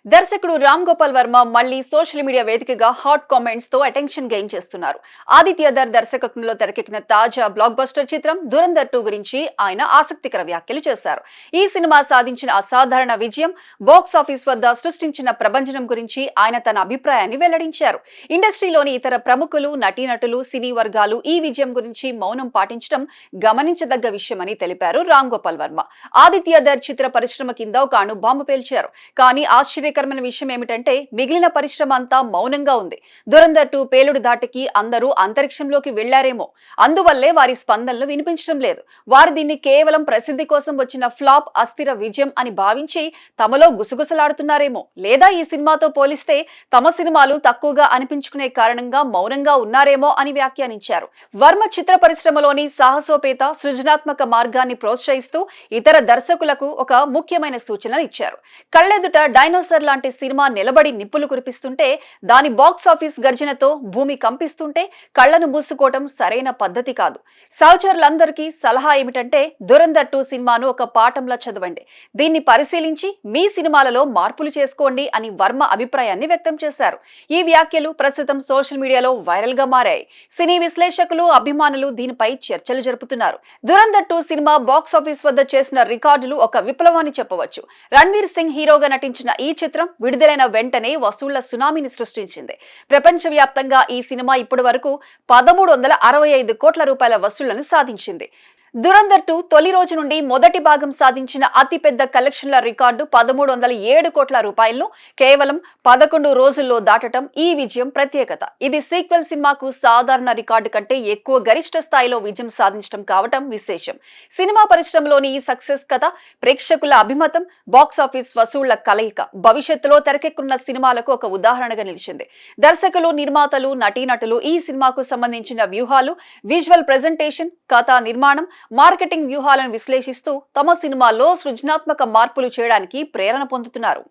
దర్శకుడు రామ్ గోపాల్ వర్మ మళ్లీ social media వేదికగా హాట్ కామెంట్స్ తో అటెన్షన్ గెయిన్ చేస్తున్నారు. ఆదిత్య ధర్ దర్శకత్వంలో తెరకెక్కిన తాజా బ్లాక్ బస్టర్ చిత్రం దురంధర్ 2 గురించి ఆయన ఆసక్తికర వ్యాఖ్యలు చేశారు. ఈ సినిమా సాధించిన అసాధారణ విజయం, బాక్స్ ఆఫీస్ వద్ద సృష్టించిన ప్రభంజనం గురించి ఆయన తన అభిప్రాయాన్ని వెల్లడించారు. ఇండస్ట్రీలోని ఇతర ప్రముఖులు, నటీనటులు, సినీ వర్గాలు ఈ విజయం గురించి మౌనం పాటించడం గమనించదగ్గ విషయమని తెలిపారు రామ్ గోపాల్ వర్మ. ఆదిత్య ధర్ చిత్ర పరిశ్రమ కింద ఒక అణుబాంబు పేల్చారు. కానీ ఆశ్చర్యకరమైన విషయం ఏమిటంటే మిగిలిన పరిశ్రమ అంతా మౌనంగా ఉంది. దురంధర్ 2 పేలుడు దాటికి అందరూ అంతరిక్షంలోకి వెళ్లారేమో, అందువల్లే వారి స్పందనలు వినిపించడం లేదు. వారు దీన్ని కేవలం ప్రసిద్ధి కోసం వచ్చిన ఫ్లాప్, అస్థిర విజయం అని భావించి తమలో గుసగుసలాడుతున్నారేమో, లేదా ఈ సినిమాతో పోలిస్తే తమ సినిమాలు తక్కువగా అనిపించుకునే కారణంగా మౌనంగా ఉన్నారేమో అని వ్యాఖ్యానించారు. వర్మ చిత్ర పరిశ్రమలోని సాహసోపేత, సృజనాత్మక మార్గాన్ని ప్రోత్సహిస్తూ ఇతర దర్శకులకు ఒక ముఖ్యమైన సూచనలు ఇచ్చారు. కళ్ళెదుట డైనోసర్ లాంటి సినిమా నిలబడి నిప్పులు కురిపిస్తుంటే, దాని బాక్స్ ఆఫీస్ గర్జనతో భూమి కంపిస్తుంటే కళ్లను మూసుకోవటం సరైన పద్ధతి కాదు. సహచరులందరికీ సలహా ఏమిటంటే దురంధర్ 2 సినిమాను ఒక పాఠంలా చదవండి, దీన్ని పరిశీలించి మీ సినిమాలలో మార్పులు చేసుకోండి అని వర్మ అభిప్రాయాన్ని వ్యక్తం చేశారు. ఈ వ్యాఖ్యలు ప్రస్తుతం సోషల్ మీడియాలో వైరల్ గా మారాయి. సినీ విశ్లేషకులు, అభిమానులు దీనిపై చర్చలు జరుపుతున్నారు. దురంధర్ 2 సినిమా బాక్స్ ఆఫీస్ వద్ద చేసిన రికార్డులు ఒక విప్లవాన్ని చెప్పవచ్చు. రణ్వీర్ సింగ్ హీరోగా నటించిన ఈ చిత్రం విడుదలైన వెంటనే వసూళ్ల సునామీని సృష్టించింది. ప్రపంచవ్యాప్తంగా ఈ సినిమా ఇప్పటి వరకు 1365 కోట్ల రూపాయల వసూళ్లను సాధించింది. దురంధర్ 2 తొలి రోజు నుండి మొదటి భాగం సాధించిన అతిపెద్ద కలెక్షన్ల రికార్డు 1307 కోట్ల రూపాయలను కేవలం 11 రోజుల్లో దాటడం ఈ విజయం ప్రత్యేకత. ఇది సీక్వెల్ సినిమాకు సాధారణ రికార్డు కంటే ఎక్కువ గరిష్ట స్థాయిలో విజయం సాధించడం కావటం విశేషం. సినిమా పరిశ్రమలోని ఈ సక్సెస్ కథ, ప్రేక్షకుల అభిమతం, బాక్స్ ఆఫీస్ వసూళ్ల కలయిక భవిష్యత్తులో తెరకెక్కున్న సినిమాలకు ఒక ఉదాహరణగా నిలిచింది. దర్శకులు, నిర్మాతలు, నటీనటులు ఈ సినిమాకు సంబంధించిన వ్యూహాలు, విజువల్ ప్రెజెంటేషన్, కథా నిర్మాణం, మార్కెటింగ్ వ్యూహాలను విశ్లేషిస్తూ తమ సినిమాల్లో సృజనాత్మక మార్పులు చేయడానికి ప్రేరణ పొందుతున్నారు.